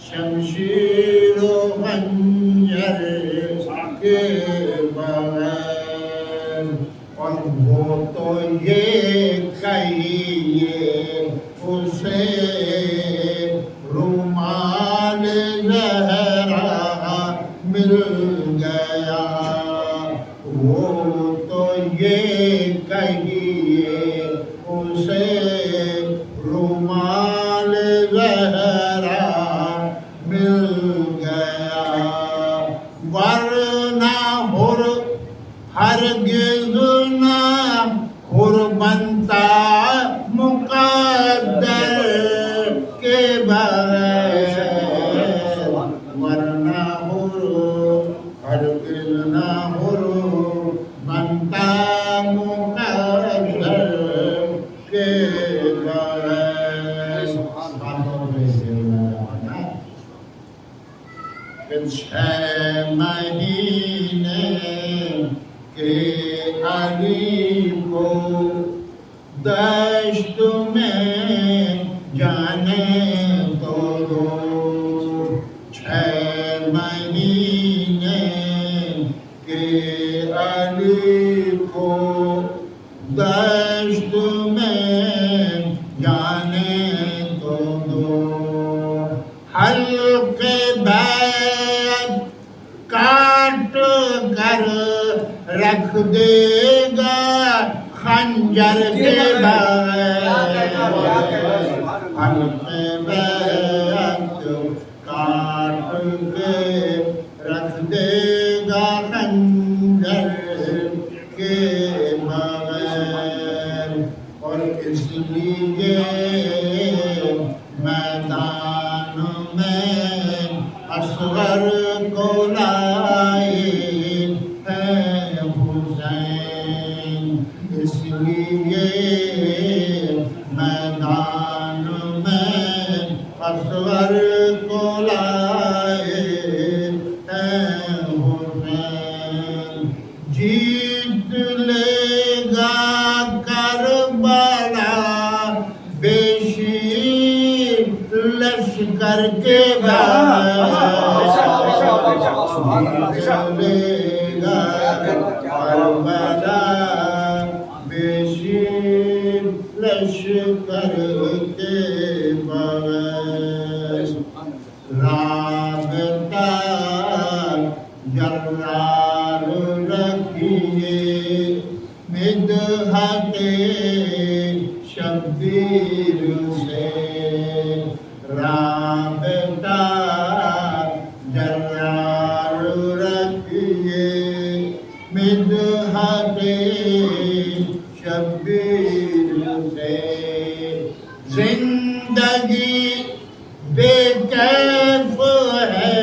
شمشیر و خنجر کے زہرا مل گیا، وہ تو یہ کہیے اسے رومال زہرا مل گیا، ورنہ ہرگز نہ حر بنتا مقدر کے بغیر، ورنہ ہرگز نہ حر بنتا مقدر کے بغیر۔ پھر 6 مہینے کے علی کو دشت میں جانے تو دو، 6 مہینے کے علی کو دشت میں جانے تو دو، حلق بیعت کاٹ کر رکھ دے گا خنجر کے بغیر، حلق بیعت کاٹ کے رکھ دے گا خنجر کے بغیر، اور اس لیے میدان میں اصغر کو لائے ہیں حسین، اس لیے میدان میں اصغر کو لائے ہیں حسین، جیت لے گا کربلا بے شیر لشکر کے بغیر، لے گا کربلا بے شیر لشکر کے بغیر، رابطہ جرار رکھیے مدحت شبیر سے، رابطہ جرار رکھیے مدحت شبیر سے، زندگی بے کیف ہے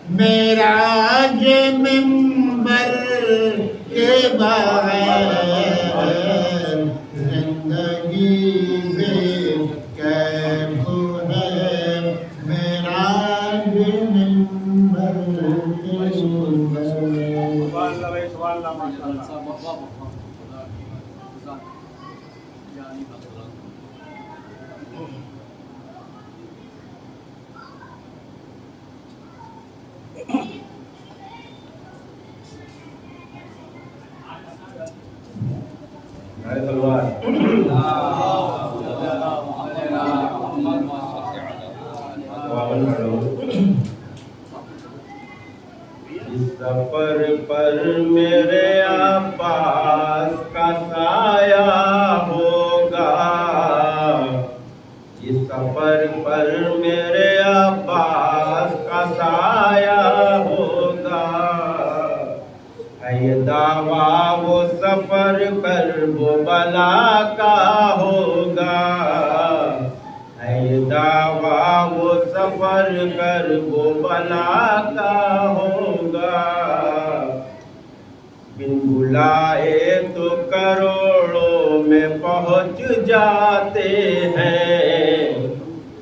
معراج منبر کے بغیر، زندگی بے کیف ہے معراج منبر کے اس سفر پر میرے عباس کا سایہ ہوگا، اس سفر پر میرے عباس کا سایہ ہوگا، ہے یہ دعویٰ وہ سفر کرب و بلا کا ہوگا، ہے یہ دعویٰ وہ سفر کرب و بلا کا ہوگا، بن بلائے تو کروڑوں میں پہنچ جاتے ہیں،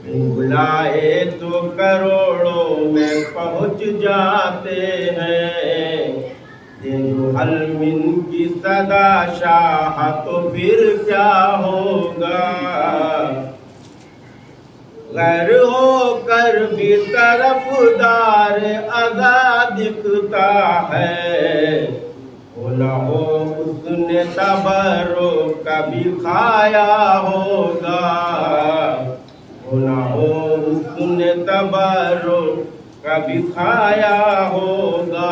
بن بلائے تو کروڑوں میں پہنچ جاتے ہیں، جو حلمن کی صدا شاہ تو پھر کیا ہوگا، غیر ہو کر بھی طرفدار ادا دکھتا ہے، ہو نہ ہو اس نے تبرک کبھی کھایا ہوگا، ہو نہ ہو اس نے تبرک کبھی کھایا ہوگا.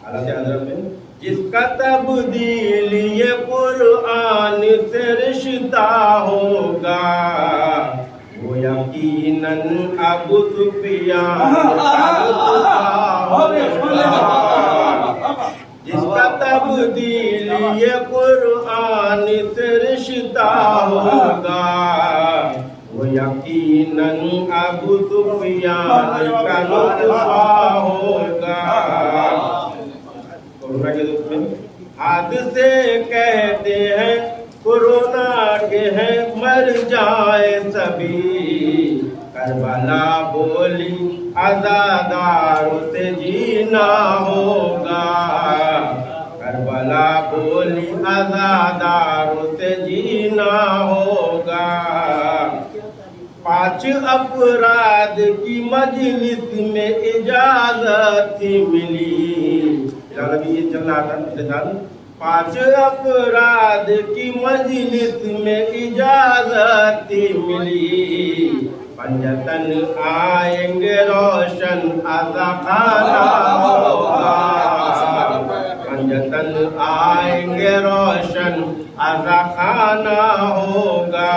اعلیٰ سے حضرت میں جس کا تبدیل یہ قرآن سے رشتہ ہوگا وہ یقیناً ابو سفیان جس کا تبدیل یہ قرآن سے رشتہ ہوگا وہ یقیناً ابو سفیان کا نطفہ ہوگا. کورونا کے دور میں حادثے کہتے ہیں کورونا کے ہیں مر جائے سبھی. کربلا بولی عزاداروں سے جینا ہوگا. کربلا بولی عزاداروں سے جینا ہوگا. 5 افراد کی مجلس میں اجازت ملی. ابھی یہ چل رہا تھا پچھلے سال. 5 افراد کی مجلس میں اجازت ملی. پنجتن آئیں گے روشن آزا خانہ ہوگا. پنجتن آئیں گے روشن آزا خانہ ہوگا.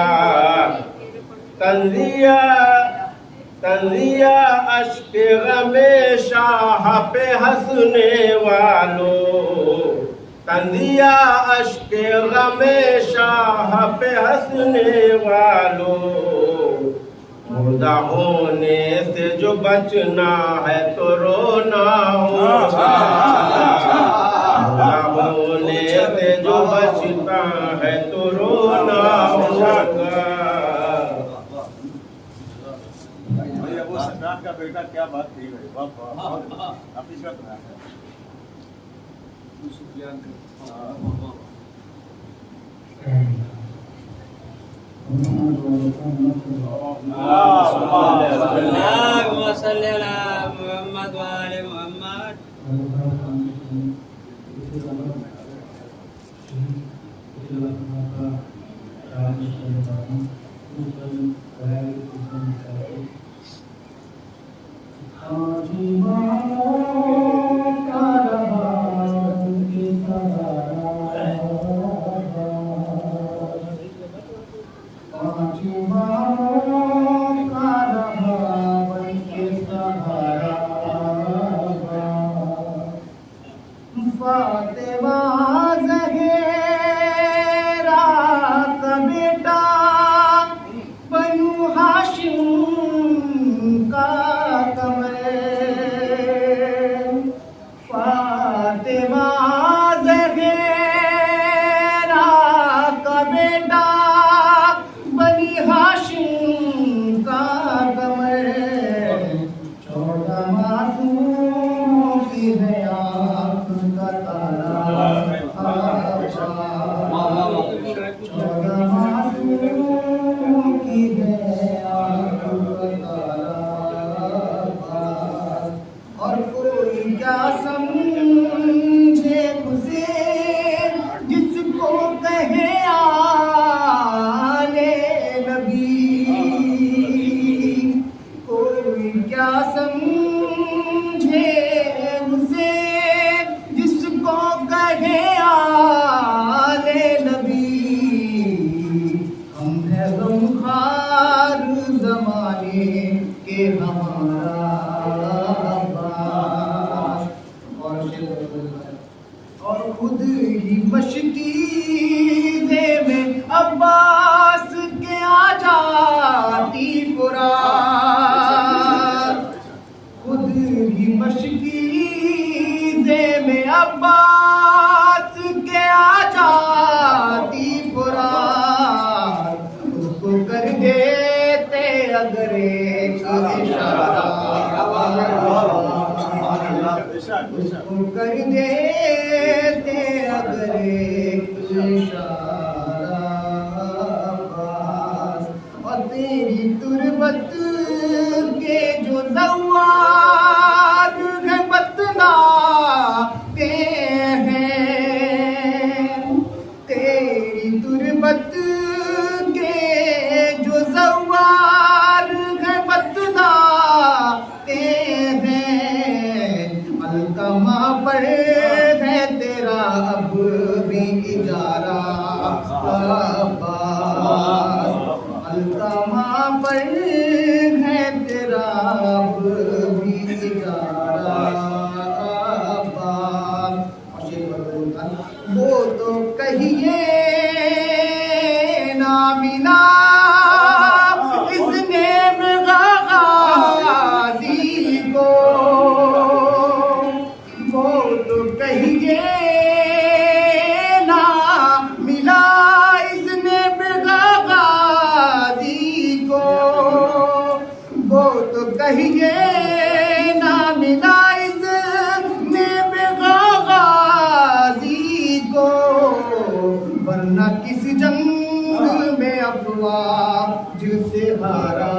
تنزیہ اشک غم شاہ پہ ہنسنے والوں. تنزیہ اشک غم شاہ پہ ہنسنے والوں. مردہ ہونے سے جو بچنا ہے تو رونا ہوگا. مردہ ہونے سے جو بچنا ہے تو رونا ہوگا. سردار کا بیٹا کیا بات تھی بھائی. حقیقت میں اللهم صل على محمد وآل محمد. فاطمہ زہرا کا بیٹا بنو ہاشم کا قمر. فاطمہ زہرا کا بیٹا بنی ہاشم کا قمر. 14 معصوموں کی ہے آنکھ کا تارا. 14 معصوموں کی ہے آنکھ کا تارا. اور کوئی کیا سمجھے اسے جس کو کہے آلے نبی. کوئی کیا سمجھے اسے جس کو کہے آلے نبی. ہم ہیں غمخوار زمانے کے ہمارا عباس. اور خود ہی مشکیزے میں عباس کے آ جاتی فرات. خود ہی مشکیزے میں عباس کے آ جاتی فرات. اس کو کر دیتے اگر ایک اشارہ. اس کو کر دیتے اگر ایک اشارہ. اور تیری تربت کے جو زوار ہیں بتلاتے ہیں. تیری تربت کے جو زوار ہیں بتلاتے وہ تو کہیے نہ ملا اس نیم غازی کو، وہ تو کہیے نہ ملا اس نیم غازی کو، وہ تو کہیے نہ ملا اس نیم غازی کو، ورنہ کس جنگ میں افواج سے ہارا،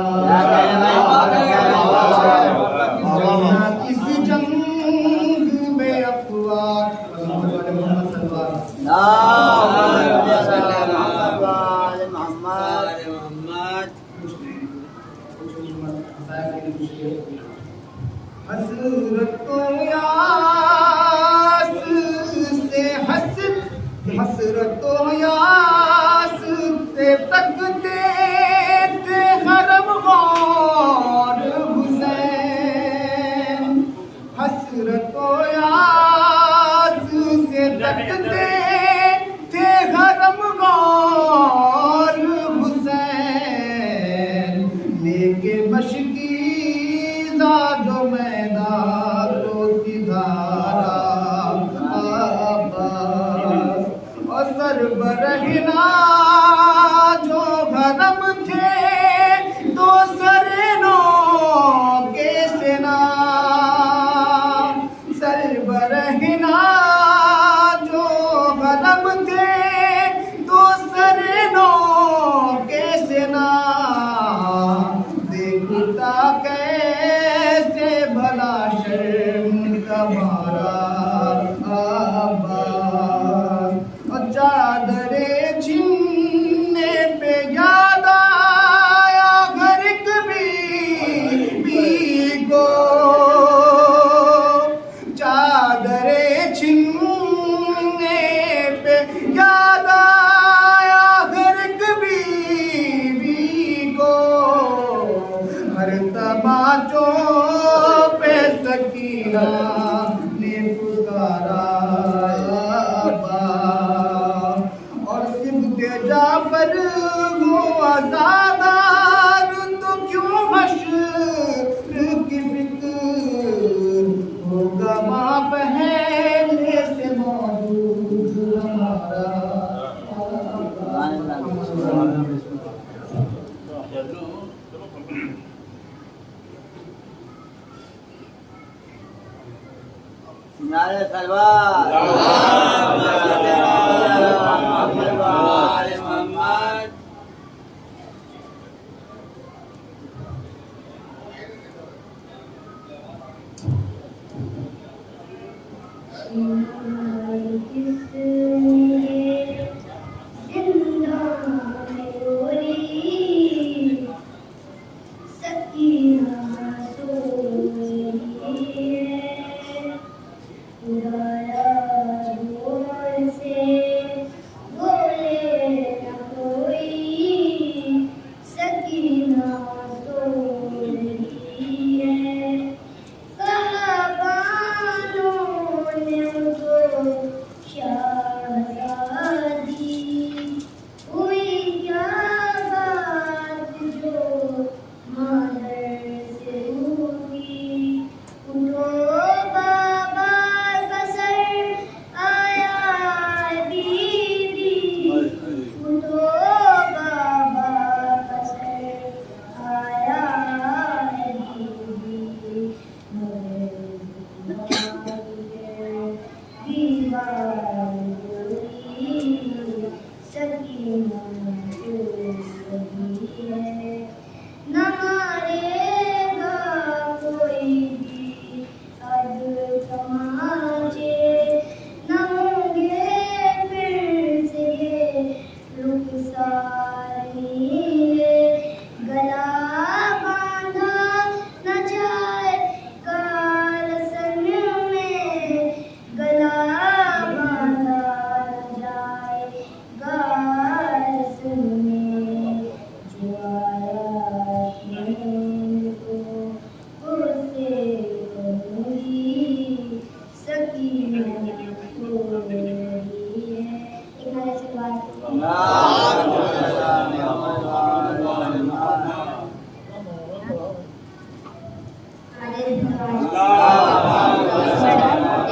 ورنہ کس جنگ میں افواج حسرت و یاس سے حسرت و یاس سے تکتے تھے حرم غار حسین، حسرت و یاس سے تکتے تھے حرم غار حسین، لے کے مشکی جو میدان کو سدھارا عباس، اور سربرہنا جو حرم تھے تو سرنو کے سنا، سربرہنا جو حرم تھے تو سرنو کے سنا، دیکھتا کیسے بھلا شرم کا مارا عباس، اور چادر چھننے پہ یاد آیا گھر کبھی کو، چادر چھننے پہ یاد آیا گھر کبھی کو، ہر تماچوں پہ سکینہ نے پکارا عباس، اور سبط جعفر ہو آزادار تو کیوں حشر کی فکر ہوگا ماں پہلے سے موجود ہمارا۔ نعرہ تلوار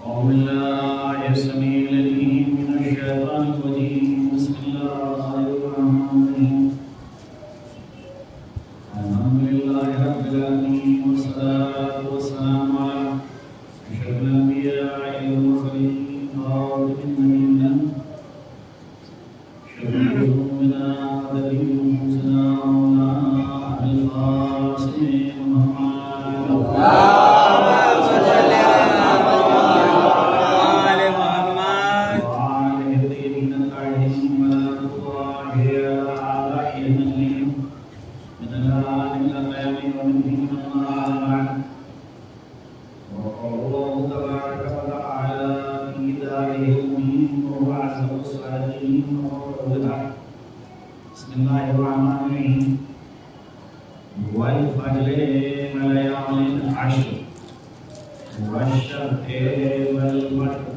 أعوذ بالله السميع العليم من الشيطان الرجيم. بسم الله الرحمن الرحيم. الحمد لله رب العالمين والصلاة والسلام على أشرف الأنبياء والمرسلين خاتم النبيين شفيع ذنوبنا ونبي نفوسنا مولانا أبي القاسم محمد بسم الله الرحمن الرحيم. والفجر وليال العشر والشفع والوتر.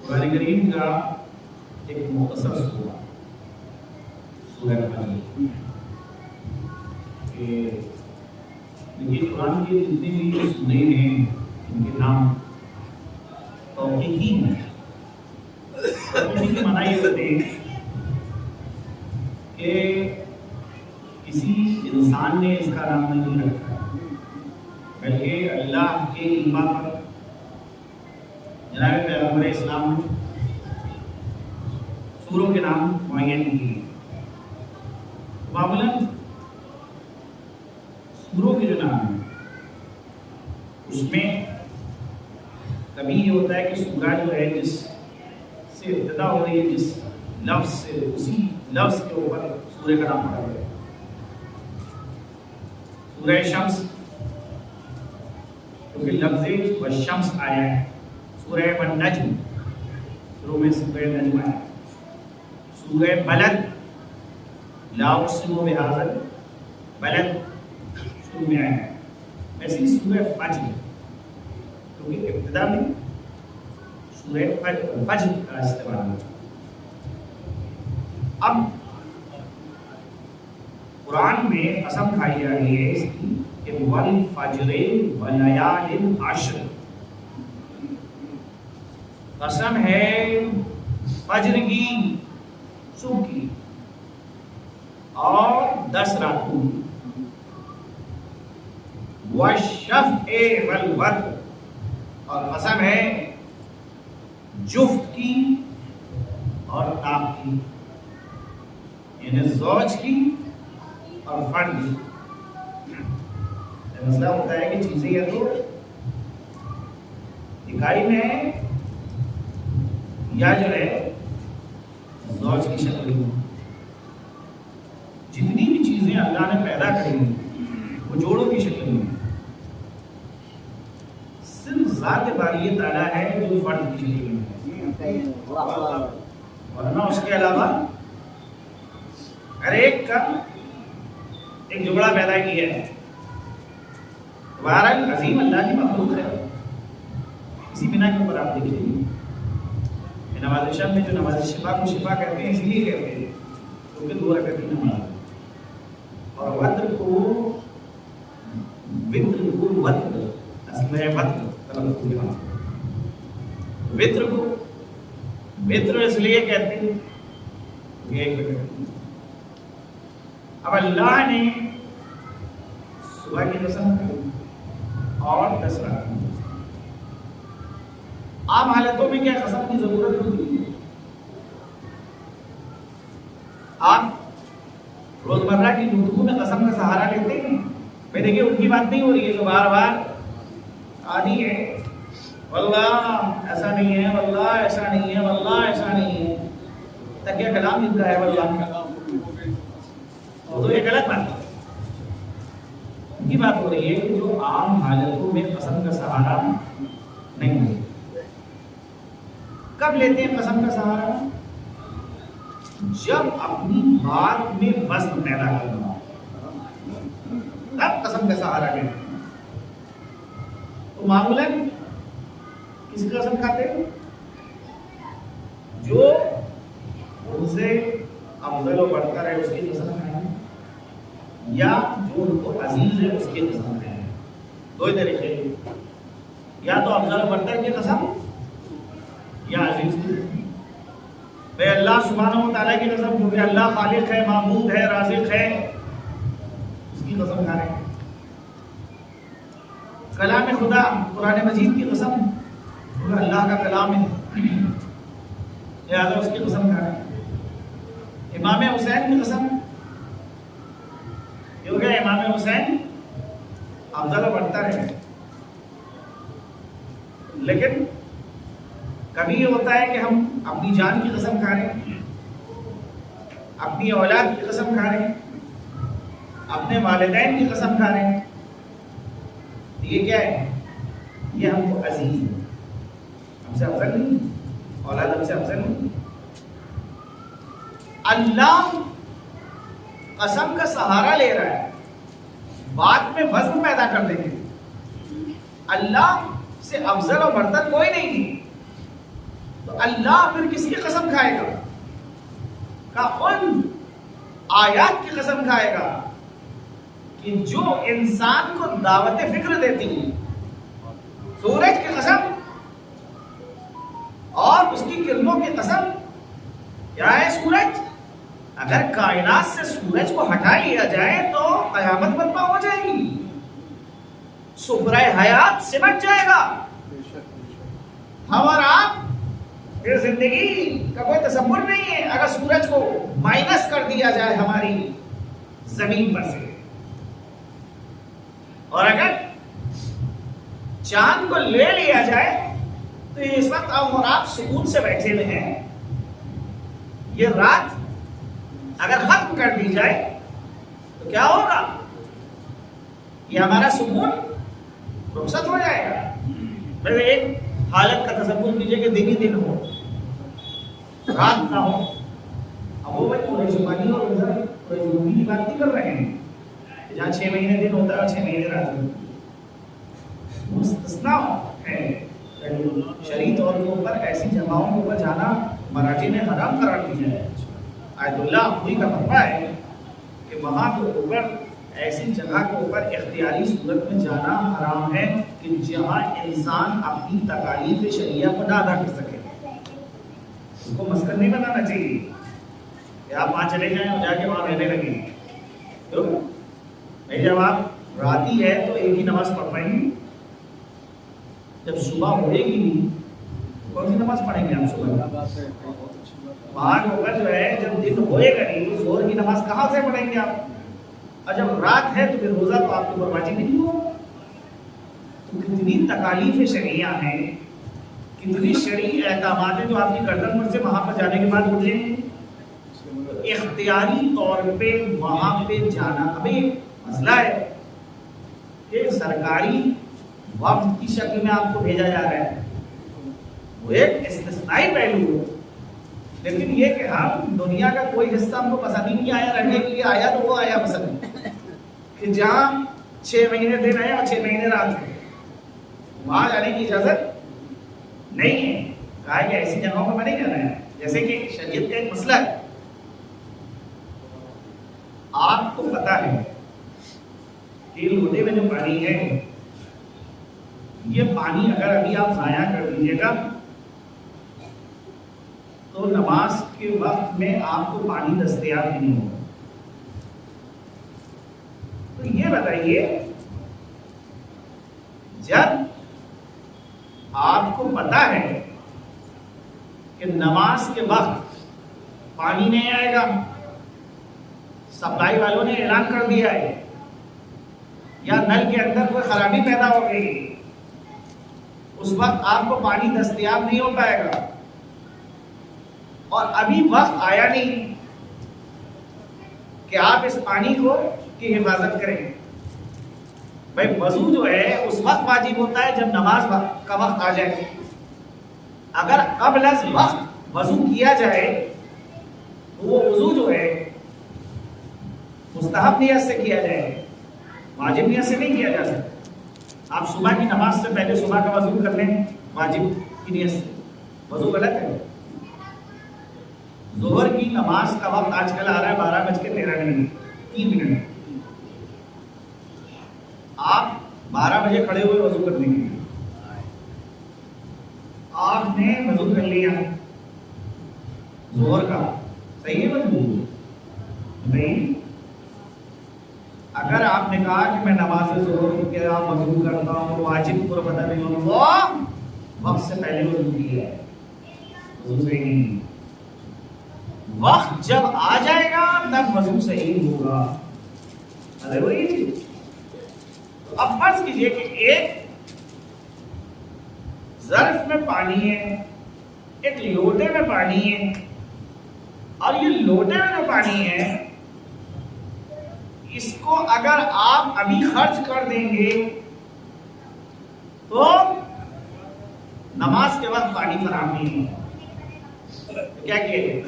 قرآن کریم کا ایک مختصر سورہ سورہ فجر. یہ قرآن کے جتنے بھی سورے ہیں ان کے نام توقیفی ہیں. توقیفی معنی یہ ہوتے ہیں کہ کسی انسان نے اس کا نام نہیں رکھا بلکہ اللہ کے علم پر جناب پیغمبر اسلام نے سوروں کے نام معین کیے. معمولاً سوروں کے جو نام ہیں اس میں کبھی یہ ہوتا ہے کہ سورہ جو ہے جس سے ابتدا ہو رہی ہے جس لفظ سے اسی لفظ کے اوپر سورہ کا نام پڑا ہے. سورہ شمس کیونکہ لفظ والشمس آیا ہے. سورہ والنجم شروع میں سورہ نجم آیا. سورہ بلد لا اقسم بہذا البلد شروع میں آیا ہے. ویسے ہی سورہ فجر کیونکہ ابتدا میں سورہ فجر کا استعمال ہے. اب قرآن میں قسم کھائی جا رہی ہے اس کی کہ والفجر ولیال عشر. قسم ہے فجر کی صبح کی اور 10 راتوں کی. والشفع والوتر، اور قسم ہے جفت کی اور طاق کی، یعنی زوج کی اور فرد کی۔ مسئلہ ہوتا ہے کہ چیزیں یا تو دکھائی میں ہے یا جو ہے زوج کی شکل میں۔ جتنی بھی چیزیں اللہ نے پیدا کری وہ جوڑوں کی شکل میں، صرف ذات باری تعالیٰ ہے جو فرد کی شکل میں ہے، ورنہ اس کے علاوہ ہر ایک کا ایک جگڑا پیدا کیا ہے۔ بہرحال عظیم اللہ کی مخلوق ہے، اسی بنا کے اوپر آپ دیکھیے نماز شب میں جو نماز شفا کو شفا کہتے ہیں اس لیے کہتے ہیں کیونکہ 2 رکعت کی نماز، اور وتر کو وتر اصل ہے وتر کو وتر اس لیے کہتے ہیں یہ ایک رکعت۔ اب اللہ نے صبح کی قسم اور 10 رات کی۔ عام حالتوں میں کیا قسم کی ضرورت ہوتی ہے؟ آپ روزمرہ کی گفتگو میں قسم کا سہارا لیتے ہیں؟ میں دیکھیے ان کی بات نہیں ہو رہی ہے جو بار بار آدھی ہے واللہ ایسا نہیں ہے، واللہ ایسا نہیں ہے، واللہ ایسا نہیں ہے، تکیہ کلام ملتا ہے واللہ، تو یہ غلط بات ہے۔ ان کی بات ہو رہی ہے کہ جو عام حالتوں میں قسم کا سہارا نہیں ہے۔ کب لیتے ہیں قسم کا سہارا؟ جب اپنی بات میں وزن پیدا کرنا، تب قسم کا سہارا لیتے ہیں۔ تو معمولاً کس کی قسم کھاتے ہیں؟ جو ان سے افضل و برتر ہے اس کی قسم کھائیں، یا جو ان کو عزیز ہے اس کی قسم کھائیں۔ 2 طریقے، یا تو افضل و برتر کی قسم یا عزیز کی قسم۔ بے اللہ سبحانہ و تعالیٰ کی قسم، کیونکہ اللہ خالق ہے، معبود ہے، رازق ہے، اس کی قسم کھا رہے ہیں۔ کلام خدا قرآن مجید کی قسم، کیونکہ اللہ کا کلام ہے، لہٰذا اس کی قسم کھا رہے ہیں۔ امام حسین کی قسم، کیونکہ امام حسین افضل و برتر ہے۔ لیکن کبھی یہ ہوتا ہے کہ ہم اپنی جان کی قسم کھا رہے ہیں، اپنی اولاد کی قسم کھا رہے ہیں، اپنے والدین کی قسم کھا رہے ہیں، یہ کیا ہے؟ یہ ہم کو عزیز ہے، ہم سے افضل نہیں، اولاد ہم سے افضل نہیں۔ اللہ قسم کا سہارا لے رہا ہے بات میں وزن پیدا کر دیں گے۔ اللہ سے افضل و برتر کوئی نہیں ہے، تو اللہ پھر کس کی قسم کھائے گا؟ کہ ان آیات کی قسم کھائے گا کہ جو انسان کو دعوت فکر دیتی ہیں۔ سورج کی قسم اور اس کی کرنوں کی قسم، کیا ہے سورج؟ اگر کائنات سے سورج کو ہٹا لیا جائے تو قیامت برپا ہو جائے گی، سفرہ حیات سمٹ جائے گا، ہم اور آپ پھر زندگی کا کوئی تصور نہیں ہے اگر سورج کو مائنس کر دیا جائے ہماری زمین پر سے۔ اور اگر چاند کو لے لیا جائے تو اس وقت ہم اور آپ سکون سے بیٹھے ہوئے ہیں، یہ رات اگر ختم کر دی جائے تو کیا ہوگا؟ یہ ہمارا سکون رخصت ہو جائے گا۔ پھر ایک حالت کا تصور کیجئے کہ دن ہی دن ہو، رات نہ ہو۔ اب وہ بھائی تھوڑے شمالی اور تھوڑے جنوبی کی بات نہیں کر رہے ہیں، جہاں 6 مہینے دن ہوتا ہے اور 6 مہینے رات ہوتی ہے، مستثنا ہے۔ شرعی طور کے اوپر ایسی جگہوں کے اوپر جانا مراجع نے حرام قرار دیا ہے۔ آیت اللہ ہوئی کا فتویٰ ہے کہ وہاں کے اوپر ایسی جگہ کے اوپر اختیاری صورت میں جانا حرام ہے کہ جہاں انسان اپنی تکالیف شرعیہ کو نہ ادا کر سکے۔ اس کو مسکن نہیں بنانا چاہیے کہ آپ وہاں چلے جائیں اور جا کے وہاں رہنے لگیں۔ تو نہیں، جب آپ راتی ہے تو ایک ہی نماز پڑھ پائیں گے. جب صبح ہوئے گی کون سی نماز پڑھیں گے آپ صبح؟ بعد ہوگا جو ہے جب دن ہوئے گا نہیں تو ظہر کی نماز کہاں سے پڑھیں گے آپ؟ اور جب رات ہے تو پھر روزہ تو آپ کے اوپر واجب نہیں ہوگا. تو کتنی تکالیف شرعیہ ہیں، کتنی شرعی احکامات ہیں جو آپ کی گردن پر سے وہاں پر جانے کے بعد ہوتے ہیں. اختیاری طور پہ وہاں پہ جانا. ابھی مسئلہ ہے کہ سرکاری وقت کی شکل میں آپ کو بھیجا جا رہا ہے، وہ ایک استثنائی پہلو ہے. لیکن یہ کہ ہم دنیا کا کوئی حصہ ہم کو پسند ہی نہیں آیا رہنے کے لیے، آیا تو وہ آیا پسند کہ جہاں 6 مہینے دن ہے اور 6 مہینے رات ہے، وہاں جانے کی اجازت نہیں ہے. کہا کہ ایسی جگہوں پر نہیں جانا ہے. جیسے کہ شریعت کا ایک مسئلہ ہے، آپ کو پتا ہے کہ لوٹے میں جو پانی ہے یہ پانی اگر ابھی آپ ضائع کر دیجیے گا تو نماز کے وقت میں آپ کو پانی دستیاب نہیں ہوگا. تو یہ بتائیے جب آپ کو پتا ہے کہ نماز کے وقت پانی نہیں آئے گا، سپلائی والوں نے اعلان کر دیا ہے، یا نل کے اندر کوئی خرابی پیدا ہو گئی، اس وقت آپ کو پانی دستیاب نہیں ہو پائے گا، اور ابھی وقت آیا نہیں کہ آپ اس پانی کو کی حفاظت کریں. بھائی وضو جو ہے اس وقت واجب ہوتا ہے جب نماز کا وقت آ جائے. اگر قبل از وقت وضو کیا جائے تو وہ وضو جو ہے مستحب نیت سے کیا جائے، واجب نیت سے نہیں کیا جا سکتا. آپ صبح کی نماز سے پہلے صبح کا وضو کر لیں واجب کی نیت سے، وضو غلط ہے. ظہر کی نماز کا وقت آج کل آ رہا ہے 12:13 3 آپ 12 بجے کھڑے ہوئے وضو کرنے کے لیے، آپ نے وضو کر لیا ظہر کا، صحیح ہے وضو نہیں؟ اگر آپ نے کہا کہ میں نماز ظہر کے آپ وضو کرتا ہوں واجب کو پتہ نہیں ہوگا، وقت سے پہلے وضو کیا ہے، وضو صحیح نہیں. وقت جب آ جائے گا تب وضو صحیح ہوگا. ارے وہی چیز. اب فرض کیجئے کہ ایک ظرف میں پانی ہے، ایک لوٹے میں پانی ہے، اور یہ لوٹے میں جو پانی ہے اس کو اگر آپ ابھی خرچ کر دیں گے تو نماز کے وقت پانی فراہم نہیں ہوگا. کیا کیا جائے؟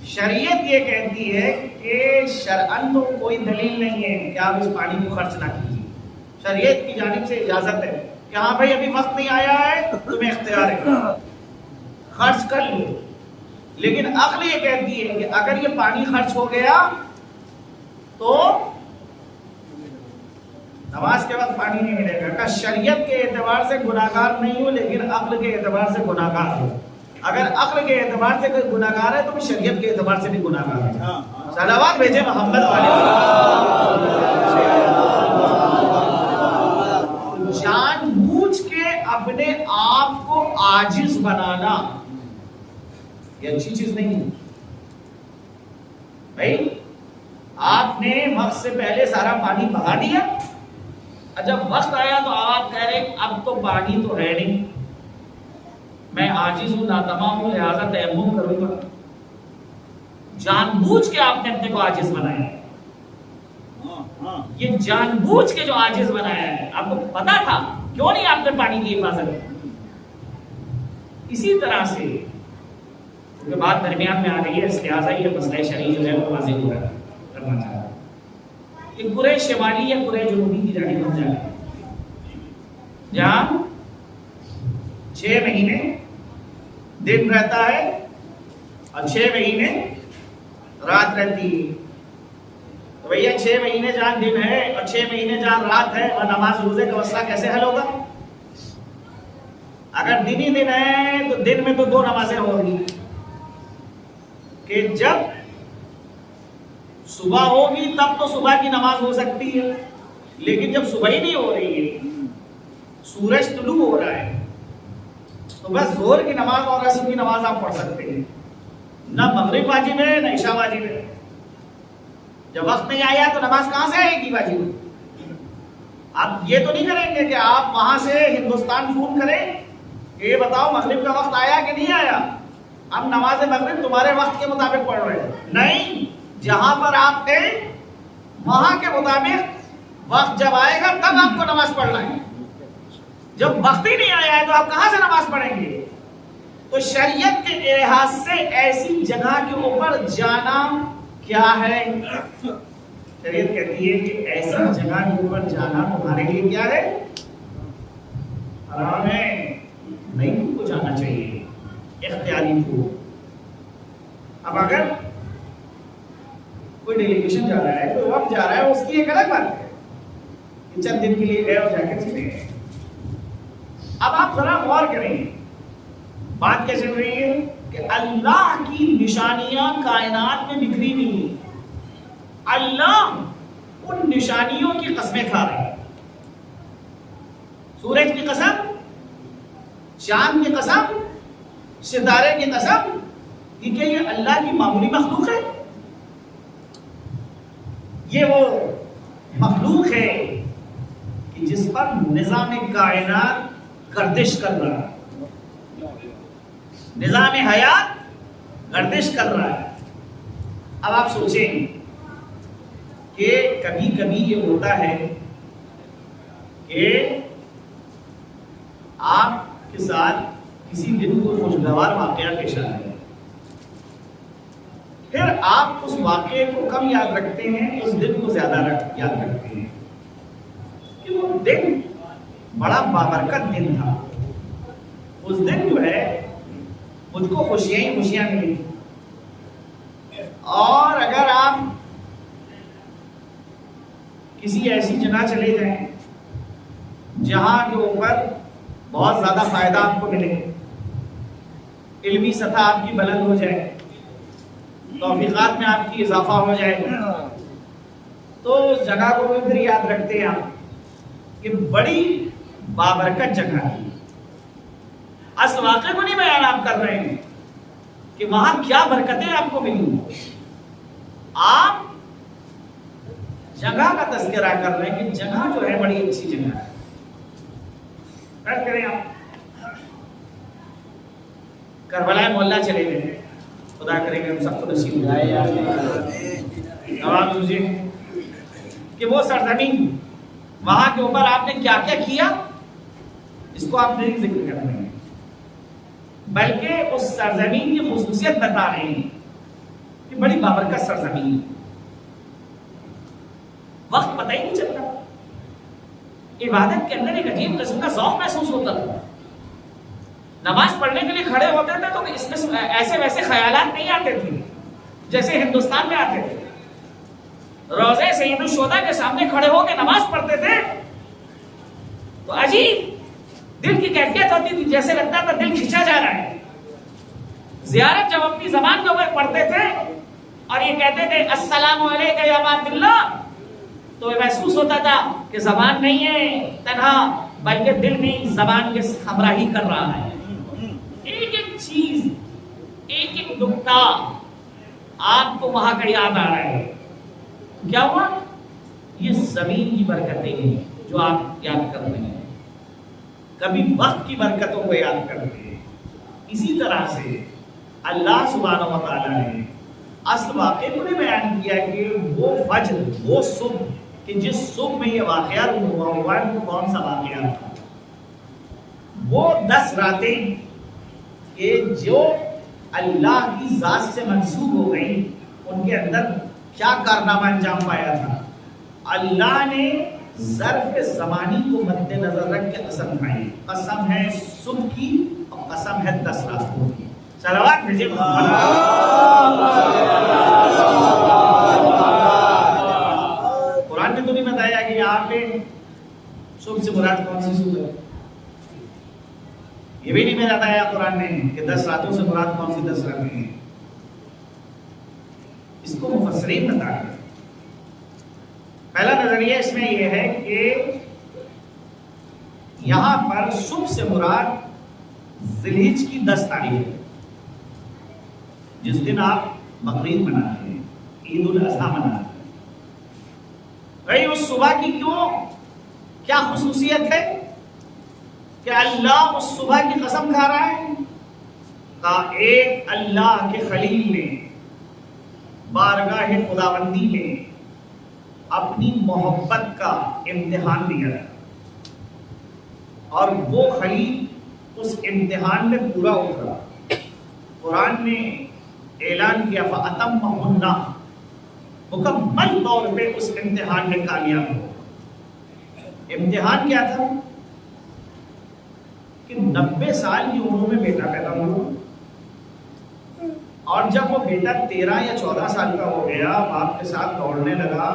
شریعت یہ کہتی ہے کہ شرعاً تو کوئی دلیل نہیں ہے کہ آپ اس پانی کو خرچ نہ کیجیے. شریعت کی جانب سے اجازت ہے کہ ہاں بھائی ابھی وقت نہیں آیا ہے تمہیں اختیار ہے خرچ کر لو. لیکن عقل یہ کہتی ہے کہ اگر یہ پانی خرچ ہو گیا تو نماز کے وقت پانی نہیں ملے گا. کہ شریعت کے اعتبار سے گناہگار نہیں ہو لیکن عقل کے اعتبار سے گناہگار ہو. اگر عقل کے اعتبار سے کوئی گناہگار ہے تو شریعت کے اعتبار سے بھی گناہگار ہے. صلوات بھیجے محمد والے. جان بوجھ کے اپنے آپ کو عاجز بنانا یہ اچھی چیز نہیں ہے. بھائی آپ نے وقت سے پہلے سارا پانی بہا دیا، اور جب وقت آیا تو آپ کہہ رہے اب تو پانی تو ہے نہیں، میں عاجز ہوں، ناتمام ہوں، لہٰذا تیمم کروں گا. جان بوجھ کے آپ نے اپنے کو عاجز بنایا ہے. یہ جان بوجھ کے جو عاجز بنایا ہے، آپ کو پتا تھا کیوں نہیں آپ نے پانی کی حفاظت کی. اسی طرح سے کیونکہ بات درمیان میں آ رہی ہے، اس لحاظہ یہ مسئلہ شرعی جو ہے وہ واضح ہو رہا ہے کرنا چاہ رہا ہے کہ کرۂ شمالی یا کرۂ جنوبی کی جانب ہم جائیں جہاں 6 مہینے دن رہتا ہے اور 6 مہینے رات رہتی ہے. تو بھیا 6 مہینے جہاں دن ہے اور 6 مہینے جہاں رات ہے، اور نماز روزے کا مسئلہ کیسے حل ہوگا؟ اگر دن ہی دن ہے تو دن میں تو 2 نمازیں ہوگی کہ جب صبح ہوگی تب تو صبح کی نماز ہو سکتی ہے، لیکن جب صبح ہی نہیں ہو رہی ہے، سورج طلوع ہو رہا ہے، تو بس ظہر کی نماز اور عصر کی نماز آپ پڑھ سکتے ہیں، نہ مغرب واجب ہے نہ عشاء واجب ہے۔ جب وقت نہیں آیا تو نماز کہاں سے آئے گی واجب؟ آپ یہ تو نہیں کریں گے کہ آپ وہاں سے ہندوستان فون کریں کہ یہ بتاؤ مغرب کا وقت آیا کہ نہیں آیا، ہم نماز مغرب تمہارے وقت کے مطابق پڑھ رہے ہیں۔ نہیں، جہاں پر آپ تھے وہاں کے مطابق وقت جب آئے گا تب آپ کو نماز پڑھنا ہے، جب وقت ہی نہیں آیا ہے تو آپ کہاں سے نماز پڑھیں گے؟ تو شریعت کے لحاظ سے ایسی جگہ کے اوپر جانا کیا ہے؟ شریعت کہتی ہے کہ ایسی جگہ کے اوپر جانا تمہارے لیے کیا ہے؟ حرام ہے، نہیں تم کو جانا چاہیے، اختیاری کو۔ اب اگر کوئی ڈیلیگیشن جا رہا ہے، کوئی وقت جا رہا ہے، اس کی ایک الگ بات ہے کہ چند دن کے لیے گئے اور جا کے چلے گئے۔ اب آپ ذرا غور کریں، بات کیا چل رہی ہے کہ اللہ کی نشانیاں کائنات میں بکھری ہوئی ہیں، اللہ ان نشانیوں کی قسمیں کھا رہے ہیں، سورج کی قسم، چاند کی قسم، ستارے کی قسم، کیونکہ یہ اللہ کی معمولی مخلوق ہے، یہ وہ مخلوق ہے کہ جس پر نظام کائنات گردش کر رہا ہے، نظام حیات گردش کر رہا ہے۔ اب آپ سوچیں کہ کبھی کبھی یہ ہوتا ہے کہ آپ کے ساتھ کسی دن کو خوشگوار واقعہ پیش آ ہے، پھر آپ اس واقعے کو کم یاد رکھتے ہیں، اس دن کو زیادہ یاد رکھتے ہیں کہ وہ دن بڑا بابرکت دن تھا، اس دن جو ہے مجھ کو خوشیاں ہی خوشیاں ملی۔ اور اگر آپ کسی ایسی جگہ چلے جائیں جہاں کے اوپر بہت زیادہ فائدہ آپ کو ملے، علمی سطح آپ کی بلند ہو جائے، توفیقات میں آپ کی اضافہ ہو جائے، تو اس جگہ کو بھی پھر یاد رکھتے ہیں آپ کہ بڑی بابرکت جگہ ہے۔ اصل واقعے کو نہیں بیان آپ کر رہے ہیں کہ وہاں کیا برکتیں آپ کو ملی، آپ جگہ کا تذکرہ کر رہے ہیں کہ جگہ جو ہے بڑی اچھی جگہ ہے۔ فرض کریں آپ کربلا محلہ چلے گئے، خدا کرے کہ ہم سب کو نصیب ہو جائے، آواز دیجیے کہ وہ سرزمین وہاں کے اوپر آپ نے کیا کیا کیا، اس کو آپ نہیں ذکر کر رہے ہیں، بلکہ اس سرزمین کی خصوصیت بتا رہے ہیں کہ بڑی بابرکت سرزمین، وقت پتہ ہی نہیں چلتا، عبادت کے اندر ایک عجیب قسم کا ذوق محسوس ہوتا تھا، نماز پڑھنے کے لیے کھڑے ہوتے تھے تو اس میں ایسے ویسے خیالات نہیں آتے تھے جیسے ہندوستان میں آتے تھے، روضہ سید الشہداء کے سامنے کھڑے ہو کے نماز پڑھتے تھے تو عجیب دل کی کیفیت ہوتی تھی، جیسے لگتا تھا دل کھینچا جا رہا ہے۔ زیارت جب اپنی زبان کے اوپر پڑھتے تھے اور یہ کہتے تھے السلام علیکم یا عبد اللہ، تو یہ محسوس ہوتا تھا کہ زبان نہیں ہے تنہا بلکہ دل بھی زبان کے ہمراہی کر رہا ہے، ایک ایک چیز، ایک ایک نقطہ آپ کو وہاں کا یاد آ رہا ہے۔ کیا ہوا؟ یہ زمین کی برکتیں ہیں جو آپ یاد کر رہے ہیں، کبھی وقت کی برکتوں کو یاد کرتے ہیں۔ اسی طرح سے اللہ سبحانہ و تعالیٰ نے اصل واقعے کو بھی بیان کیا کہ وہ فجر، وہ صبح، کہ جس صبح میں یہ واقعہ ہوا ہے وہ کون سا واقعہ تھا، وہ 10 راتیں کہ جو اللہ کی ذات سے منسوب ہو گئی، ان کے اندر کیا کارنامہ انجام پایا تھا۔ اللہ نے ظرف زمانی کو مد نظر رکھ کے قسم کھائی، قسم ہے صبح کی اور قسم ہے 10 راتوں کی۔ صلوات بھیجیے قرآن نے تو نہیں بتایا کہ یہاں پہ صبح سے مراد کون سی صبح ہے، یہ بھی نہیں بتایا قرآن نے کہ 10 راتوں سے مراد کون سی 10 راتیں ہیں، اس کو مفسرین بتا رہے ہیں۔ پہلا نظریہ اس میں یہ ہے کہ یہاں پر صبح سے مراد ذی-الحجہ کی 10 تاریخ ہے، جس دن آپ بقرعید مناتے ہیں، عید الاضحیٰ مناتے ہیں۔ بھائی اس صبح کی کیا خصوصیت ہے کہ اللہ اس صبح کی قسم کھا رہا ہے؟ ایک اللہ کے خلیل نے بارگاہ خداوندی میں اپنی محبت کا امتحان دیا اور وہ خلیل اس امتحان میں پورا اترا۔ قرآن نے اعلان کیا فَأَتَمَّهُ النَّهْ، مکمل طور پہ اس امتحان میں کامیاب ہو۔ امتحان کیا تھا کہ 90 سال کی عمر میں بیٹا پیدا ہوا، اور جب وہ بیٹا 13 یا 14 سال کا ہو گیا، باپ کے ساتھ دوڑنے لگا،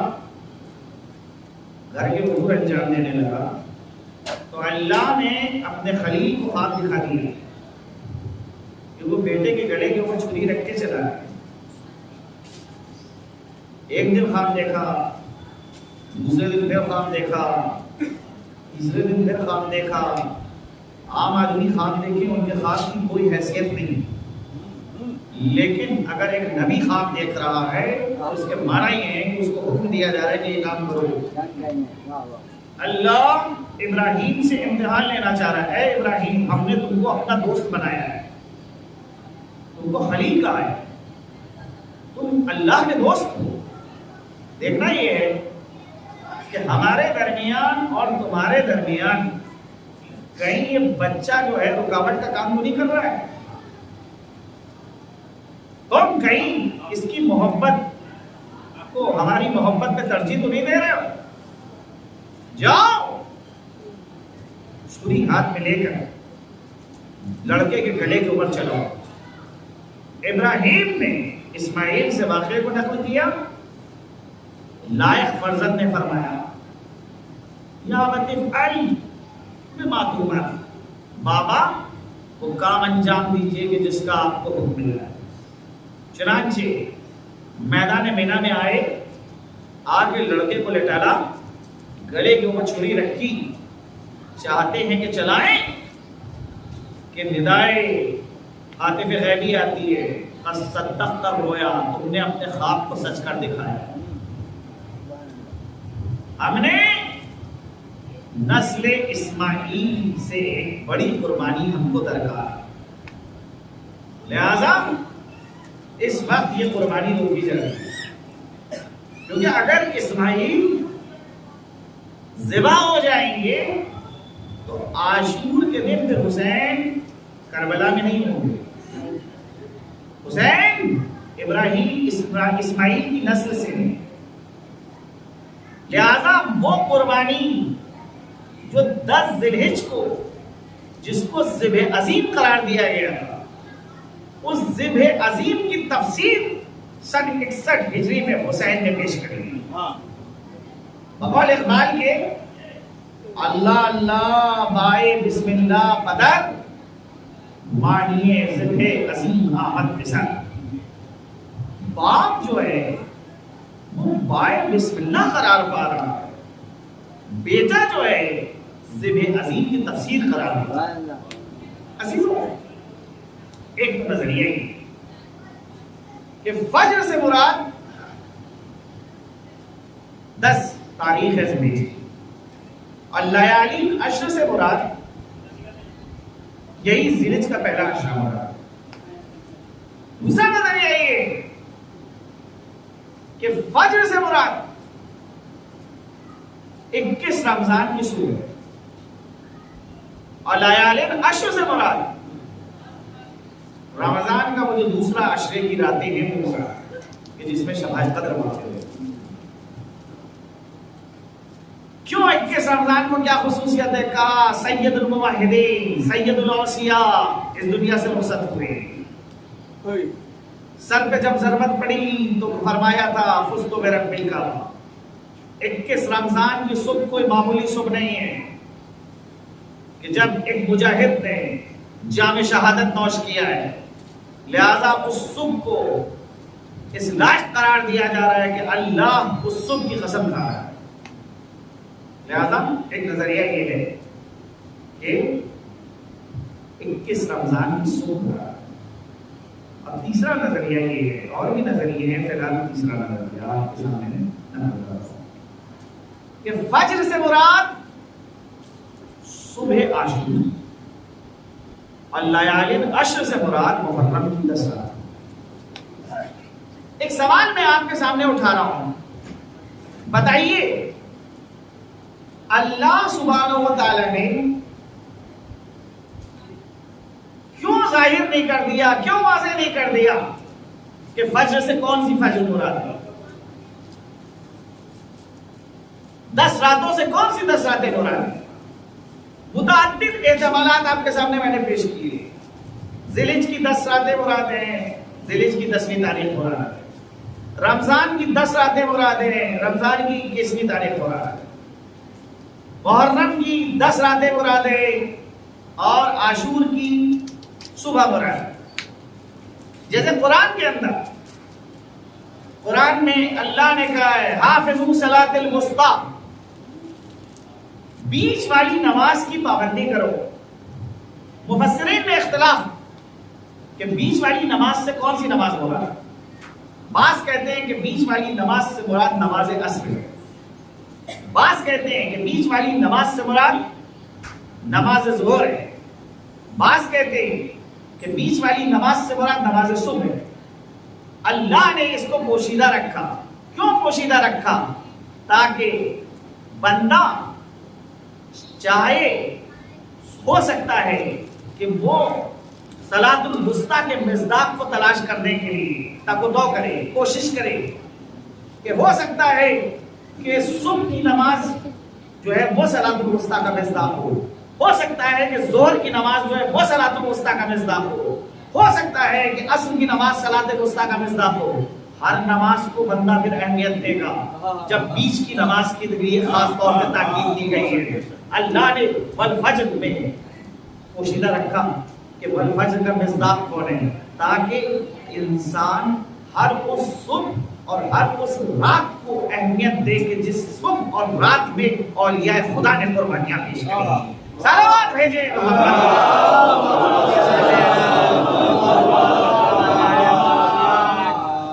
گھر کے امور انجام دینے لگا، تو اللہ نے اپنے خلیل کو خواب دکھا دیا کہ وہ بیٹے کے گلے کے اوپر چھری رکھ کے چلا ہے۔ ایک دن خواب دیکھا، دوسرے دن پھر خواب دیکھا، تیسرے دن پھر خواب دیکھا۔ عام آدمی خواب دیکھے ان کے خواب کی کوئی حیثیت نہیں، لیکن اگر ایک نبی خواب دیکھ رہا ہے اور اس کے معنی یہ ہے کہ اس کو حکم دیا جا رہا ہے کہ یہ کام کرو۔ اللہ ابراہیم سے امتحان لینا چاہ رہا ہے، اے ابراہیم ہم نے تم کو اپنا دوست بنایا ہے، تم کو خلیل کہا ہے، تم اللہ کے دوست ہو۔ دیکھنا یہ ہے کہ ہمارے درمیان اور تمہارے درمیان کہیں یہ بچہ جو ہے رکاوٹ کا کام تو نہیں کر رہا ہے؟ تم کہیں اس کی محبت کو ہماری محبت میں ترجیح تو نہیں دے رہے ہو؟ جاؤ چھری ہاتھ میں لے کر لڑکے کے گلے کے اوپر چلو۔ ابراہیم نے اسماعیل سے واقعے کو نقل کیا، لائق فرزند نے فرمایا یا ابت افعل بما تؤمر، بابا وہ کام انجام دیجئے کہ جس کا آپ کو حکم ملا ہے۔ چنانچہ میدان مینا میں آئے، آگے لڑکے کو لٹالا، گلے کے اوپر چھری رکھی، چاہتے ہیں کہ چلائیں کہ ندائے ہاتف غیبی آتی ہے، قد صدقت الرؤیا، تم نے اپنے خواب کو سچ کر دکھایا۔ ہم نے نسل اسماعیل سے ایک بڑی قربانی ہم کو درکار، لہذا اس وقت یہ قربانی روکی جا رہی ہے، کیونکہ اگر اسماعیل ذبح ہو جائیں گے تو عاشور کے دن پھر حسین کربلا میں نہیں ہوں گے۔ حسین ابراہیم اسماعیل کی نسل سے ہیں، لہذا وہ قربانی جو 10 ذی-الحجہ کو جس کو ذبح عظیم قرار دیا گیا تھا، اس ذبح عظیم کی تفسیر سن 61 ہجری میں حسین نے پیش کر دی۔ بقول اقبال کے اللہ اللہ بائے بسم اللہ قدر، معنی ذبح عظیم آمد پسند۔ باپ جو ہے وہ بائے بسم اللہ قرار پا رہا ہے، بیٹا جو ہے ذبح عظیم کی تفسیر قرار پا رہا ہے۔ عزیزوں، ایک نظریہ یہ کہ فجر سے مراد 10 تاریخ ہے ذی-الحجہ، اور لیالی عشر سے مراد یہی ذی-الحجہ کا پہلا عشر مراد۔ دوسرا نظریہ یہ کہ فجر سے مراد 21 رمضان کی صورت، اور لیالی عشر سے مراد رمضان کا وہ جو دوسرا عشرے کی راتیں ہیں وہ کہ جس میں شب قدر واقع ہے۔ کیوں 21 رمضان کو کیا خصوصیت ہے؟ کہا سید الموحدین، سید الاوصیاء اس دنیا سے رخصت ہوئے، سر پہ جب ضربت پڑی تو فرمایا تھا فزت برب الکعبہ۔ 21 رمضان کی صبح کوئی معمولی صبح نہیں ہے کہ جب ایک مجاہد نے جام شہادت نوش کیا ہے، لہذا اس صبح کو اس لائق قرار دیا جا رہا ہے کہ اللہ اس صبح کی قسم کھا رہا ہے۔ لہذا ایک نظریہ یہ ہے کہ 21 رمضان کی صبح. اب تیسرا نظریہ یہ ہے، اور بھی نظریے ہیں، فی الحال تیسرا نظریہ آپ کے سامنے نظر کہ فجر سے مراد صبح عاشور اور لیالی العشر سے مراد محرم کی 10 رات. ایک سوال میں آپ کے سامنے اٹھا رہا ہوں، بتائیے اللہ سبحانہ و تعالی نے کیوں ظاہر نہیں کر دیا، کیوں واضح نہیں کر دیا کہ فجر سے کون سی فجر مراد ہے؟ 10 راتوں سے کون سی 10 راتیں مراد ہیں؟ متعدد احتمالات آپ کے سامنے میں نے پیش کیے. ذیلحج کی 10 راتیں مراد ہیں، ذیلحج کی 10ویں تاریخ مراد ہے. رمضان کی 10 راتیں مراد ہیں، رمضان کی 21ویں تاریخ مراد ہے. محرم کی 10 راتیں مراد ہیں اور عاشور کی صبح مراد ہے. جیسے قرآن کے اندر، قرآن میں اللہ نے کہا ہے حافظوا صلاۃ الوسطیٰ، بیچ والی نماز کی پابندی کرو. مفسرین میں اختلاف کہ بیچ والی نماز سے کون سی نماز مراد ہے. بعض کہتے ہیں کہ بیچ والی نماز سے مراد نماز عصر ہے، بعض کہتے ہیں کہ بیچ والی نماز سے مراد نماز ظہر ہے، بعض کہتے ہیں کہ بیچ والی نماز سے مراد نماز صبح ہے. اللہ نے اس کو پوشیدہ رکھا. کیوں پوشیدہ رکھا؟ تاکہ بندہ چاہے، ہو سکتا ہے کہ وہ صلاۃ الوسطیٰ کے مصداق کو تلاش کرنے کے لیے تقوی کرے، کوشش کرے کہ ہو سکتا ہے کہ صبح کی نماز جو ہے وہ صلاۃ الوسطیٰ کا مصداق ہو سکتا ہے کہ ظہر کی نماز جو ہے وہ صلاۃ الوسطیٰ کا مصداق ہو سکتا ہے کہ عصر کی نماز صلاۃ الوسطیٰ کا مصداق ہو. ہر نماز کو بندہ پھر اہمیت دے گا جب بیچ کی نماز کے لیے خاص طور پہ تاکید کی گئی ہے. اللہ نے والفجر میں پوشیدہ رکھا کہ والفجر کا مصداق کون ہے، تاکہ انسان ہر اس صبح اور ہر اس رات کو اہمیت دے کہ جس صبح اور رات میں اولیاء خدا نے قربانیاں پیش کی. صلوات بھیجے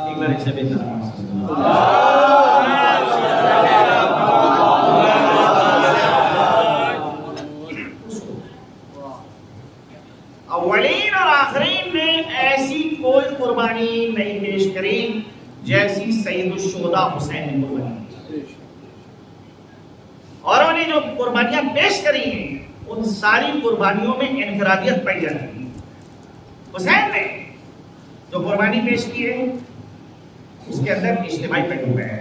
ایک بار سے بہتر اولین اور آخرین نے ایسی کوئی قربانی نہیں پیش کری جیسی سید الشہداء حسین نے قربانی، اور انہوں نے جو قربانیاں پیش کری ہیں ان ساری قربانیوں میں انفرادیت پائی جاتی ہے. حسین نے جو قربانی پیش کی ہے اس کے اندر اجتماعی پہلو ہے.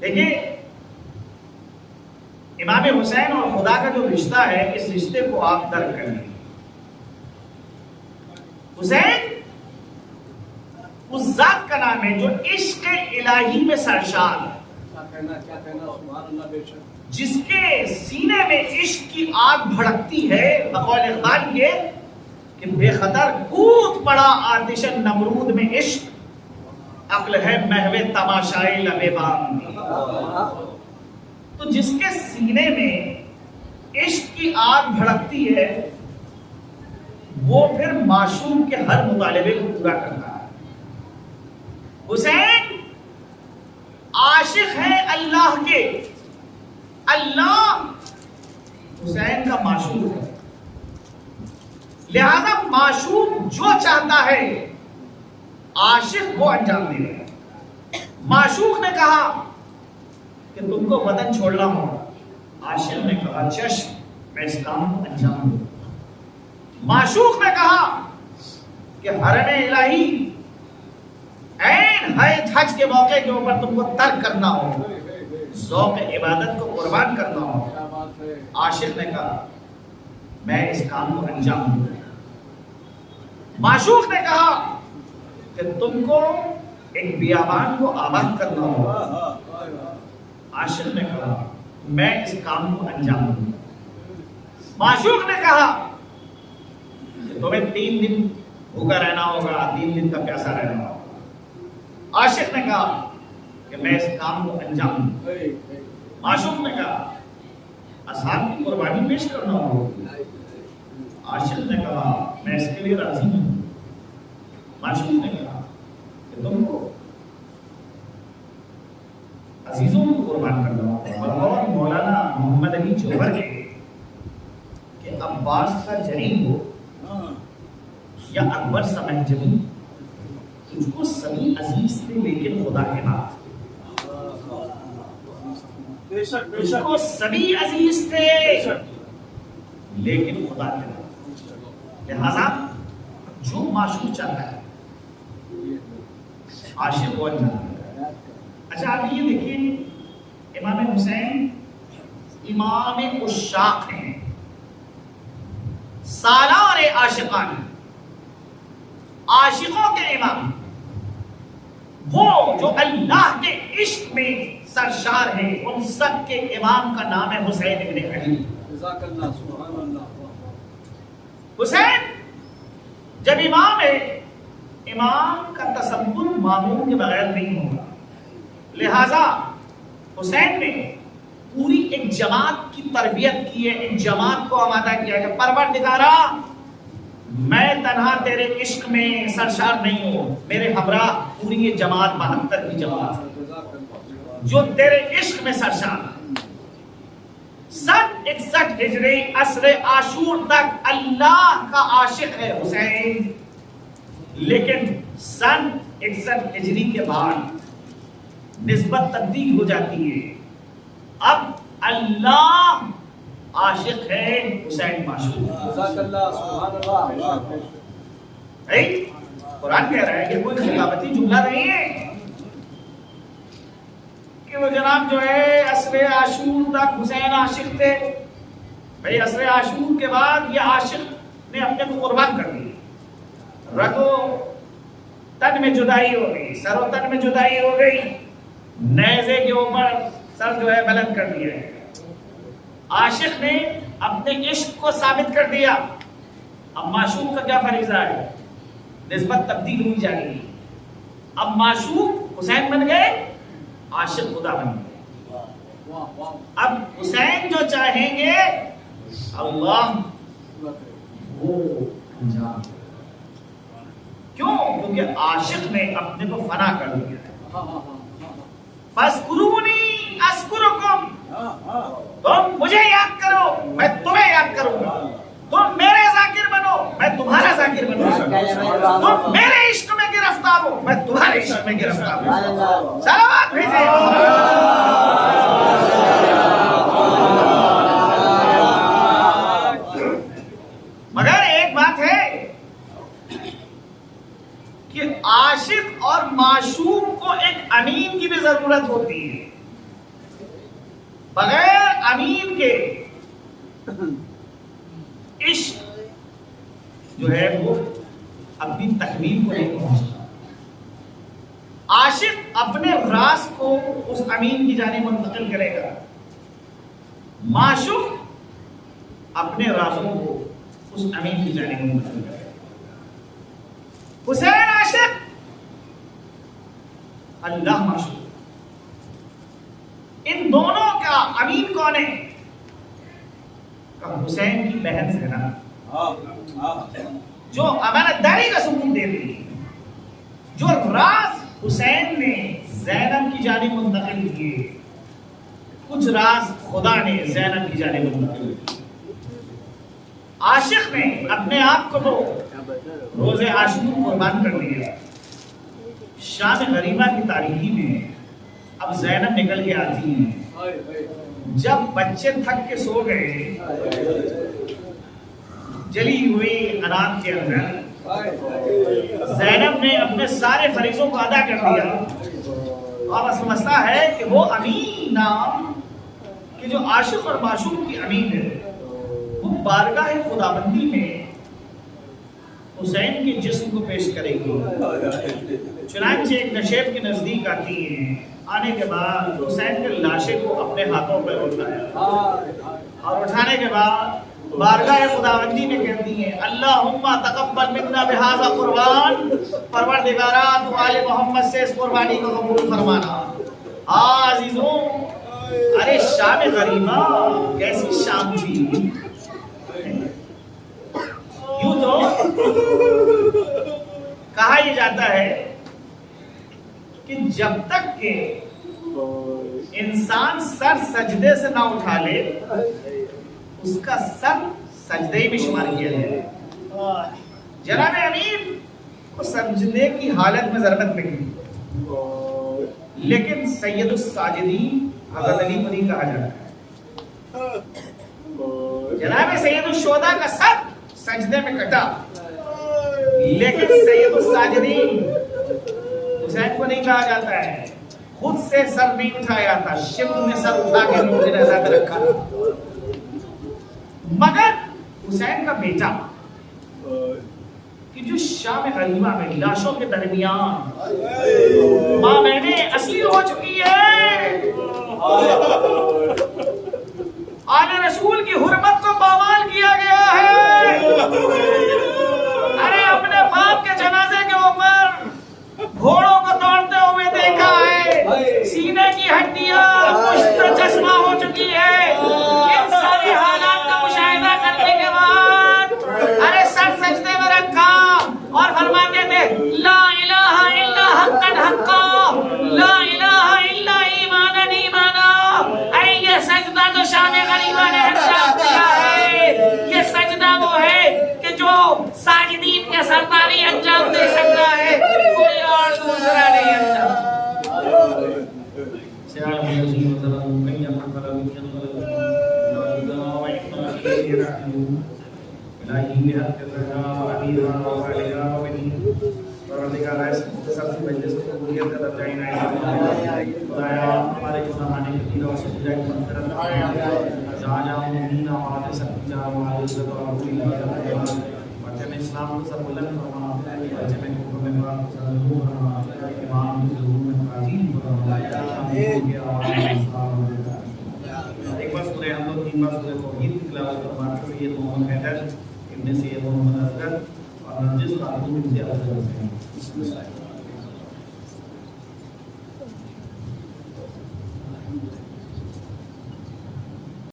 دیکھیے امام حسین اور خدا کا جو رشتہ ہے، اس رشتے کو آپ درک کر لیں. حسین اس ذات کا نام ہے جو عشق الہی میں سرشار ہے، جس کے سینے میں عشق کی آگ بھڑکتی ہے، بقول اقبال کے کہ بے خطر کود پڑا آتش نمرود میں عشق، عقل ہے محو تماشائے لب بام. تو جس کے سینے میں عشق کی آگ بھڑکتی ہے وہ پھر معشوق کے ہر مطالبے کو پورا کرتا ہے. حسین عاشق ہے اللہ کے، اللہ حسین کا معشوق ہے، لہذا معشوق جو چاہتا ہے عاشق وہ انجام دے رہا ہے. معشوق نے کہا کہ تم کو وطن چھوڑنا ہوگا، عاشق نے کہا چشم میں اس کام کو انجام دوں. معشوق نے کہا کہ حرم الہی عین حج کے موقع کے اوپر تم کو ترک کرنا ہو، ذوق عبادت کو قربان کرنا ہو. عاشق نے کہا میں اس کام کو انجام دوں. معشوق نے کہا کہ تم کو ایک بیابان کو آباد کرنا ہو. عاشق نے کہا میں اس کام کو انجام دوں. معشوق نے کہا کہ تمہیں 3 دن بھوکا رہنا ہوگا، 3 دن کا پیاسا رہنا ہوگا. عاشق نے کہا کہ میں اس کام کو انجام دوں. معشوق نے کہا اصحاب کی قربانی پیش کرنا ہوگی. عاشق نے کہا میں اس کے لیے راضی ہوں. معشوق نے کہا کہ تم کو عزیزوں کو قربان کرنا ہوگا. اور مولانا محمد علی جوہر کے کہ عباس کا جنین ہو یا اکبر سا محجبی تجھ کو سبھی عزیز تھے لیکن خدا کے نام. تجھ کو سبھی عزیز تھے لیکن خدا کے نام. لہذا جو معشوق چاہتا ہے عاشق ہو جاتا ہے. اچھا آپ یہ دیکھیں امام حسین امام عشاق ہیں, سالار عاشقان, عاشقوں کے امام, وہ جو اللہ کے عشق میں سرشار ہیں. ان سب کے امام کا نام ہے حسین ابن علی. جزاک اللہ, سبحان اللہ. حسین جب امام ہے, امام کا تصور مامون کے بغیر نہیں ہوگا. لہذا حسین نے پوری ایک جماعت کی تربیت کی ہے, ایک جماعت کو آمادہ کیا ہے. پروردگارا میں تنہا تیرے عشق میں سرشار نہیں ہوں, میرے ہمراہ پوری یہ جماعت 72 کی جماعت جو تیرے عشق میں سرشار. 61 ہجری عصر عاشور تک اللہ کا عاشق ہے حسین, لیکن 61 ہجری کے بعد نسبت تبدیل ہو جاتی ہے. اب اللہ عاشق ہے, حسین معشوق. جزاک اللہ, سبحان اللہ. قرآن کہہ رہا ہے کہ کوئی خطابتی جملہ نہیں ہے کہ وہ جناب جو ہے عصر عاشور تک حسین عاشق تھے. بھئی عصر عاشور کے بعد یہ عاشق نے اپنے کو قربان کر دی. رگو تن میں جدائی ہو گئی, سر و تن میں جدائی ہو گئی, نیزے کے اوپر سر جو ہے بلند کر دیا ہے. عاشق نے اپنے عشق کو ثابت کر دیا. اب معشوق کا کیا فریضہ ہے؟ نسبت تبدیل ہوئی جا رہی. اب معشوق حسین بن گئے, عاشق خدا بن گئے. اب حسین جو چاہیں گے اللہ وہ انجام. کیوں؟ کیونکہ عاشق نے اپنے کو فنا کر دیا ہے. فَاذْكُرُونِي أَذْكُرُكُمْ, تم مجھے یاد کرو میں تمہیں یاد کروں گا. تم میرے ذاکر بنو میں تمہارا ذاکر بنوں گا. تم میرے عشق میں گرفتار ہو میں تمہارے عشق میں گرفتار ہوں. صلوات بھیجیں. مگر ایک بات ہے کہ عاشق اور معشوق کو ایک امین کی بھی ضرورت ہوتی ہے. بغیر امین کے عشق جو ہے وہ اپنی تکمیل کو نہیں پہنچتا. عاشق اپنے راز کو اس امین کی جانب منتقل کرے گا, معشوق اپنے رازوں کو اس امین کی جانب منتقل کرے گا. حسین عاشق, اللہ معشوق. ان دونوں کا امین کون ہے؟ حسین کی بہن زینب جو امانت داری کا ثبوت دے رہی ہے. جو راز حسین نے زینب کی جانب منتقل کیے, کچھ راز خدا نے زینب کی جانب منتقل کیے. عاشق نے اپنے آپ کو تو روز عاشور قربان کر دیا. شام غریبہ کی تاریخی میں اب زینب نکل کے آتی ہیں. جب بچے تھک کے سو گئے جلی ہوئی انات کے اندر, زینب نے اپنے سارے فریضوں کو ادا کر دیا. اب مسئلہ ہے کہ وہ امین نام کہ جو عاشق اور معشوق کی امین ہے وہ بارگاہ خداوندی میں حسین کے جسم کو پیش کرے گی. چنانچہ ایک نشیب کے نزدیک آتی ہیں. آنے کے بعد حسین کے لاشے کو اپنے ہاتھوں پر اٹھایا اور اٹھانے کے بعد بارگاہ خداوندی میں کہتی ہیں اللہم تقبل منا بہذا قربان, پروردگارا تو آل محمد سے اس قربانی کو قبول فرمانا. ہاں عزیزوں، ارے شام غریبہ کیسی شام تھی. یوں تو کہا یہ جاتا ہے کہ جب تک کہ انسان سر سجدے سے نہ اٹھا لے اس کا سر سجدے میں شمار کیا جائے. جناب امیر کو سجدے کی حالت میں ضرورت نہیں، لیکن سید الساجدین حضرت علی کو نہیں کہا جاتا ہے. جناب سید الشہداء کا سر سجدے میں کٹا، لیکن سید الساجدین حسین کو نہیں کہا جاتا ہے. خود سے سر نہیں اٹھایا تھا، شبر نے سر اٹھا کے نور رضا پہ رکھا. مگر حسین کا بیٹا کہ جو شام غریبہ میں لاشوں کے درمیان ماں بہنیں اسیر ہو چکی ہے، آل رسول کی حرمت کو پامال کیا گیا ہے. ارے اپنے باپ کے جنازے کے اوپر گھوڑوں کو دوڑتے ہوئے دیکھا ہے، سینے کی ہڈیاں پشت چشمہ ہو چکی ہے. ان سارے حالات کا مشاہدہ کرنے کے بعد ارے سر سجدے میں رکھا اور فرماتے تھے لا الہ الا حقا حقا، لا الہ الا ایمانا ایمانا. اے یہ سجدہ جو شام غریبہ نے انجام دیا ہے، یہ سجدہ وہ ہے کہ جو ساجدین کے سرداری انجام دے سکتا ہے، کوئی اور دوسرا نہیں انجام. ہمارے اس زمانے کے تینوں سے جہاں جہاں مبین آباد سب جہاں ہمارے عزت اور بچے میں اسلام کو سب بلند فرما، بچے میں حکم میں پاک ضرور فرما، امام کی ضرور میں تعظیم فرما. ایک بار سورہ ہم لوگ 3 بار سورہ توحید کی تلاوت فرماتے سید محمد حیدر ابن سید محمد اصغر اور نرجس خاتون بنت افضل حسین.